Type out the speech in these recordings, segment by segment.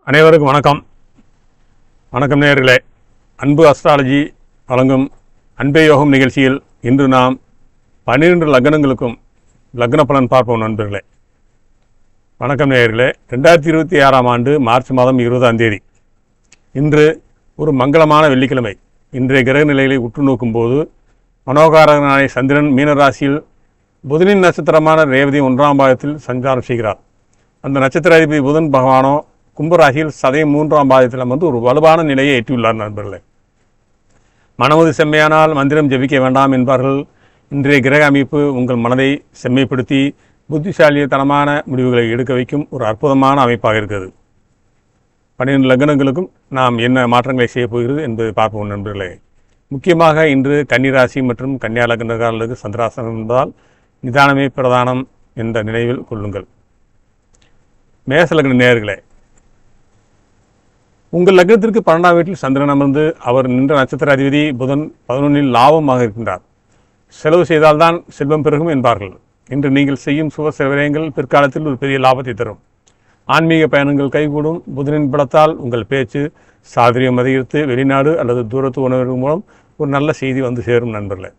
அனைவருக்கும் வணக்கம். வணக்கம் நேயர்களே. அன்பு அஸ்ட்ராலஜி வழங்கும் அன்பே யோகம் நிகழ்ச்சியில் இன்று நாம் 12 லக்னங்களுக்கும் லக்ன பலன் பார்ப்போம். நண்பர்களே வணக்கம் நேயர்களே. 2026ஆம் ஆண்டு மார்ச் மாதம் 20ஆம் தேதி இன்று ஒரு மங்களமான வெள்ளிக்கிழமை. இன்றைய கிரக நிலைகளை உற்று நோக்கும்போது மனோகாரகனான சந்திரன் மீனராசியில் புதனின் நட்சத்திரமான ரேவதி 1ஆம் பாதத்தில் சஞ்சாரம் செய்கிறார். அந்த நட்சத்திர அதிபதி புதன் பகவானோ கும்பராசியில் சதயம் 3ஆம் பாதத்தில் அமர்ந்து ஒரு வலுவான நிலையை எட்டியுள்ளார். நண்பர்களே, மனமது செம்மையானால் மந்திரம் ஜெபிக்க வேண்டாம் என்பார்கள். இன்றைய கிரக அமைப்பு உங்கள் மனதை செம்மைப்படுத்தி புத்திசாலித்தனமான முடிவுகளை எடுக்க வைக்கும் ஒரு அற்புதமான அமைப்பாக இருக்கிறது. 12 லக்னங்களுக்கும் நாம் என்ன மாற்றங்களை செய்ய போகிறது என்பதை பார்ப்போம். நண்பர்களே, முக்கியமாக இன்று கன்னிராசி மற்றும் கன்னியா லக்னக்காரர்களுக்கு சந்திராசனம் என்பதால் நிதானமே பிரதானம் என்ற நினைவில் கொள்ளுங்கள். மேச லக்ன நேயர்களே, உங்கள் லக்னத்திற்கு 12ஆம் வீட்டில் சந்திரன் அமர்ந்து அவர் நின்ற நட்சத்திர அதிபதி புதன் 11இல் லாபமாக இருக்கின்றார். செலவு செய்தால்தான் செல்வம் பெருகும் என்பார்கள். இன்று நீங்கள் செய்யும் சுப விரயங்கள் பிற்காலத்தில் ஒரு பெரிய லாபத்தை தரும். ஆன்மீக பயணங்கள் கைகூடும். புதனின் பலத்தால் உங்கள் பேச்சு சாதுரியம் அதிகரித்து வெளிநாடு அல்லது தூரத்து உணவு மூலம் ஒரு நல்ல செய்தி வந்து சேரும். நண்பர்களே,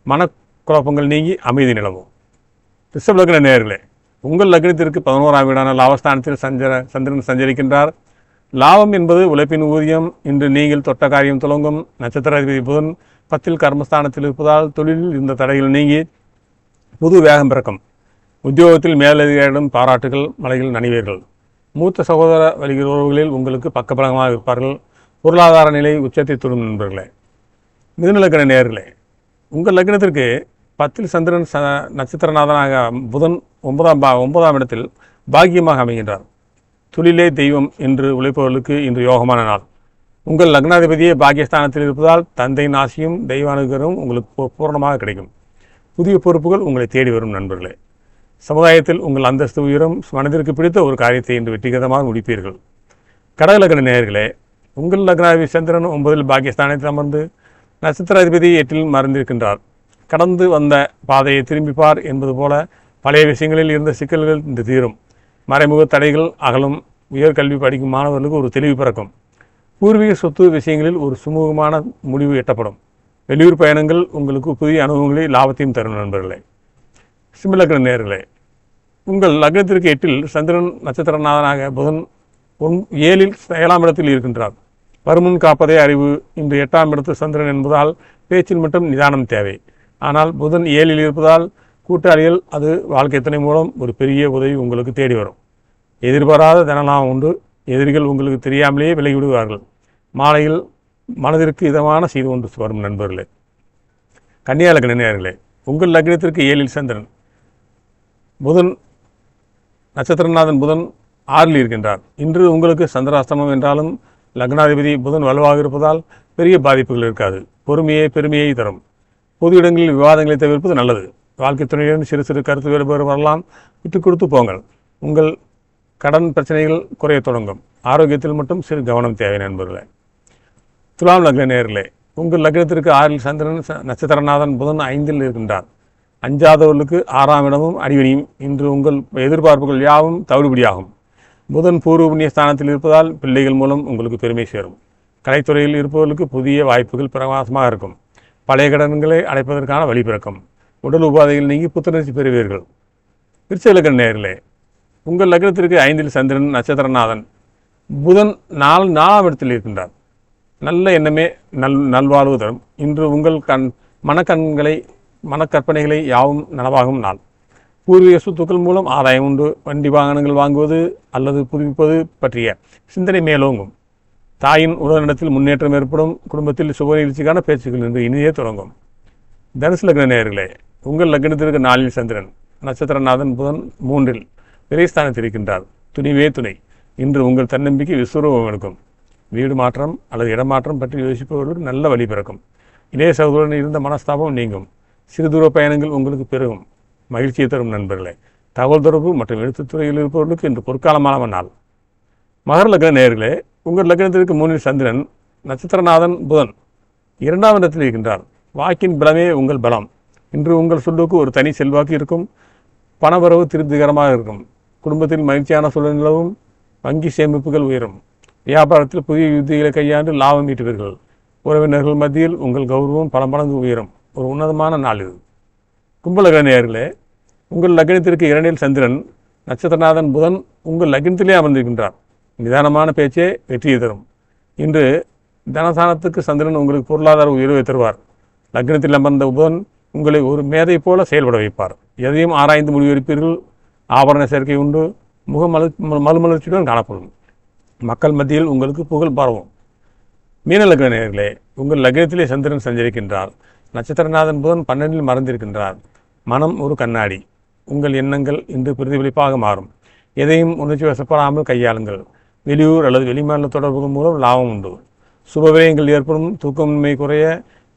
மனக்குழப்பங்கள் நீங்கி அமைதி நிலவும். ரிஷப லக்ன நேயர்களே, உங்கள் லக்னத்திற்கு 11ஆம் வீடான லாபஸ்தானத்தில் சந்திரன் சஞ்சரிக்கின்றார். லாபம் என்பது உழைப்பின் ஊதியம். இன்று நீங்கள் தொட்ட காரியம் துலங்கும். நட்சத்திர அதிபதி புதன் 10இல் கர்மஸ்தானத்தில் இருப்பதால் தொழிலில் இருந்த தடைகள் நீங்கி புது வேகம் பிறக்கும். உத்தியோகத்தில் மேலதிகாரிடம் பாராட்டுகள் மலையில் நனைவீர்கள். மூத்த சகோதர உறவுகளில் உங்களுக்கு பக்கபலமாக இருப்பார்கள். பொருளாதார நிலை உச்சத்தை தொடும். நண்பர்களே, மிதுன லக்ன நேயர்களே, உங்கள் லக்னத்திற்கு 10இல் சந்திரன் நட்சத்திரநாதனாக புதன் 9ஆம் இடத்தில் பாக்கியமாக அமைகின்றார். தொழிலே தெய்வம் என்று உழைப்பவர்களுக்கு இன்று யோகமான நாள். உங்கள் லக்னாதிபதியே பாக்கியஸ்தானத்தில் இருப்பதால் தந்தையின் ஆசையும் தெய்வ அனுகிரகமும் உங்களுக்கு பூர்ணமாக கிடைக்கும். புதிய பொறுப்புகள் உங்களை தேடி வரும். நண்பர்களே, சமுதாயத்தில் உங்கள் அந்தஸ்து உயரும். மனதிற்கு பிடித்த ஒரு காரியத்தை இன்று வெற்றிகரமாக முடிப்பீர்கள். கடக லக்ன நேயர்களே, உங்கள் லக்னாதிபதி சந்திரன் 9இல் பாக்கியஸ்தானத்தில் அமர்ந்து நட்சத்திர அதிபதி 8இல் மறைந்திருக்கின்றார். கடந்து வந்த பாதையை திரும்பிப்பார் என்பது போல பழைய விஷயங்களில் இருந்த சிக்கல்கள் இன்று தீரும். மறைமுக தடைகள் அகலும். உயர்கல்வி படிக்கும் மாணவர்களுக்கு ஒரு தெளிவு பிறக்கும். பூர்வீக சொத்து விஷயங்களில் ஒரு சுமூகமான முடிவு எட்டப்படும். வெளியூர் பயணங்கள் உங்களுக்கு புதிய அனுபவங்களை லாபத்தையும் தரும். நண்பர்களே, சிம்ம லக்ன நேயர்களே, உங்கள் லக்னத்திற்கு 8இல் சந்திரன் நட்சத்திரநாதனாக புதன் 7ஆம் இடத்தில் இருக்கின்றார். வருமுன் காப்பதே அறிவு. இன்று 8ஆம் இடத்து சந்திரன் என்பதால் பேச்சில் மட்டும் நிதானம் தேவை. ஆனால் புதன் 7இல் இருப்பதால் கூட்டாளிகள் அது வாழ்க்கை துணை மூலம் ஒரு பெரிய உதவி உங்களுக்கு தேடி வரும். எதிர்பாராத தனலாபம் உண்டு. எதிரிகள் உங்களுக்கு தெரியாமலேயே விலகிவிடுவார்கள். மாலையில் மனதிற்கு இதமான செய்து கொண்டு வரும். நண்பர்களே, கன்னியா லக்ன நேயர்களே, உங்கள் லக்னத்திற்கு 7இல் சந்திரன் புதன் நட்சத்திரநாதன் புதன் 6இல் இருக்கின்றார். இன்று உங்களுக்கு சந்திராஷ்டமம் என்றாலும் லக்னாதிபதி புதன் வலுவாக இருப்பதால் பெரிய பாதிப்புகள் இருக்காது. பெருமையை தரும். பொது இடங்களில் விவாதங்களை தவிர்ப்பது நல்லது. வாழ்க்கை துணையுடன் சிறு சிறு கருத்து வேறுபாடு வரலாம். விட்டு கொடுத்து போங்கள். உங்கள் கடன் பிரச்சனைகள் குறைய தொடங்கும். ஆரோக்கியத்தில் மட்டும் சிறு கவனம் தேவை. நண்பர்களே, துலாம் லக்ன நேயர்களே, உங்கள் லக்னத்திற்கு 6இல் சந்திரன் நட்சத்திரநாதன் புதன் 5இல் இருக்கின்றார். அஞ்சாதவர்களுக்கு 6ஆம் இடமும் அடிவணியும். இன்று உங்கள் எதிர்பார்ப்புகள் யாவும் தவிடுபடியாகும். புதன் பூர்வ புண்ணிய ஸ்தானத்தில் இருப்பதால் பிள்ளைகள் மூலம் உங்களுக்கு பெருமை சேரும். கலைத்துறையில் இருப்பவர்களுக்கு புதிய வாய்ப்புகள் பிரகாசமாக இருக்கும். பழைய கடன்களை அடைப்பதற்கான வழி பிறக்கும். உடல் உபாதைகள் நீங்கி புத்துணர்ச்சி பெறுவீர்கள். விருச்சிக லக்ன நேயர்களே, உங்கள் லக்னத்திற்கு 5இல் சந்திரன் நட்சத்திரநாதன் புதன் 4ஆம் இடத்தில் இருக்கின்றார். நல்ல எண்ணமே நல்வாழ்வு தரும். இன்று உங்கள் மனக்கற்பனைகளை யாவும் நனவாகும் நாள். பூர்வீக சொத்துக்கள் மூலம் ஆதாயம் உண்டு. வண்டி வாகனங்கள் வாங்குவது அல்லது புதுப்பிப்பது பற்றிய சிந்தனை மேலோங்கும். தாயின் உடல்நலத்தில் முன்னேற்றம் ஏற்படும். குடும்பத்தில் சுப நிகழ்ச்சிக்கான பேச்சுக்கள் இன்று இனியே தொடங்கும். தனுசு லக்ன நேயர்களே, உங்கள் லக்னத்திற்கு 4இல் சந்திரன் நட்சத்திரநாதன் புதன் 3இல் விரைஸ்தானத்தில் இருக்கின்றார். துணிவே துணை. இன்று உங்கள் தன்னம்பிக்கை விஸ்வரூபம் எடுக்கும். வீடு மாற்றம் அல்லது இடமாற்றம் பற்றி யோசிப்பவர்களுக்கு நல்ல வழி பிறக்கும். இளைய சகோதரன் இருந்த மனஸ்தாபம் நீங்கும். சிறு தூர பயணங்கள் உங்களுக்கு பெருகும். மகிழ்ச்சியை தரும். நண்பர்களே, தகவல் தொடர்பு மற்றும் எழுத்துத்துறையில் இருப்பவர்களுக்கு இன்று பொற்காலமான நாள். மகர லக்ன நேயர்களே, உங்கள் லக்னத்திற்கு 3இல் சந்திரன் நட்சத்திரநாதன் புதன் 2ஆம் இடத்தில் இருக்கின்றார். வாக்கின் பலமே உங்கள் பலம். இன்று உங்கள் சொல்லுக்கு ஒரு தனி செல்வாக்கு இருக்கும். பணவரவு திருப்திகரமாக இருக்கும். குடும்பத்தில் மகிழ்ச்சியான சூழல் நிலவும். வங்கி சேமிப்புகள் உயரும். வியாபாரத்தில் புதிய யுத்திகளை கையாண்டு லாபம் ஈட்டுவீர்கள். உறவினர்கள் மத்தியில் உங்கள் கௌரவம் பல மடங்கு உயரும். ஒரு உன்னதமான நாள் இது. கும்பலக்ன நேயர்களே, உங்கள் லக்னத்திற்கு 2 சந்திரன், நட்சத்திரநாதன் புதன் உங்கள் லக்னத்திலே அமர்ந்திருக்கின்றார். நிதானமான பேச்சே வெற்றியை தரும். இன்று தனதானத்துக்கு சந்திரன் உங்களுக்கு பொருளாதார உயர்வை தருவார். லக்னத்தில் அமர்ந்த புதன் உங்களை ஒரு மேதை போல செயல்பட வைப்பார். எதையும் ஆராய்ந்து முடிவெடுப்பீர்கள். ஆபரண சேர்க்கை உண்டு. மறுமலர்ச்சியுடன் காணப்படும். மக்கள் மத்தியில் உங்களுக்கு புகழ் பரவும். மீன லக்ன நேயர்களே, உங்கள் லக்னத்திலே சந்திரன் சஞ்சரிக்கின்றார். நட்சத்திரநாதன் புதன் 12 மறைந்திருக்கின்றார். மனம் ஒரு கண்ணாடி. உங்கள் எண்ணங்கள் இன்று பிரதிபலிப்பாக மாறும். எதையும் உணர்ச்சி வசப்படாமல் கையாளுங்கள். வெளியூர் அல்லது வெளிமாநில தொடர்புகள் மூலம் லாபம் உண்டு. சுபவிரயங்கள் ஏற்படும். தூக்கமின்மை குறைய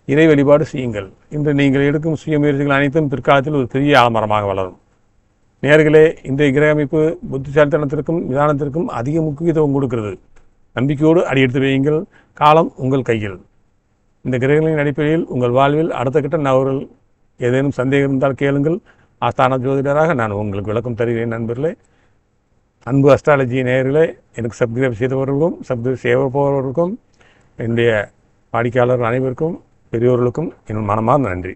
இறை வழிபாடு செய்யுங்கள். இன்று நீங்கள் எடுக்கும் சுய முயற்சிகள் அனைத்தும் பிற்காலத்தில் ஒரு பெரிய ஆலமரமாக வளரும். நேயர்களே, இன்றைய கிரக அமைப்பு புத்திசாலித்தனத்திற்கும் நிதானத்திற்கும் அதிக முக்கியத்துவம் கொடுக்கிறது. நம்பிக்கையோடு அடியெடுத்து வையுங்கள். காலம் உங்கள் கையில். இந்த கிரகங்களின் அடிப்படையில் உங்கள் வாழ்வில் அடுத்த கட்ட நகர்கள் ஏதேனும் சந்தேகம் இருந்தால் கேளுங்கள். ஆஸ்தான ஜோதிடராக நான் உங்களுக்கு விளக்கம் தருகிறேன். நண்பர்களே, அன்பு அஸ்ட்ராலஜி நேயர்களே, எனக்கு சப்ஸ்கிரைப் செய்தவர்களுக்கும் சப்ஸ்கிரைப் செய்ய போவர்களுக்கும் என்னுடைய வாடிக்கையாளர்கள் அனைவருக்கும் பெரியோர்களுக்கும் என் மனமார்ந்த நன்றி.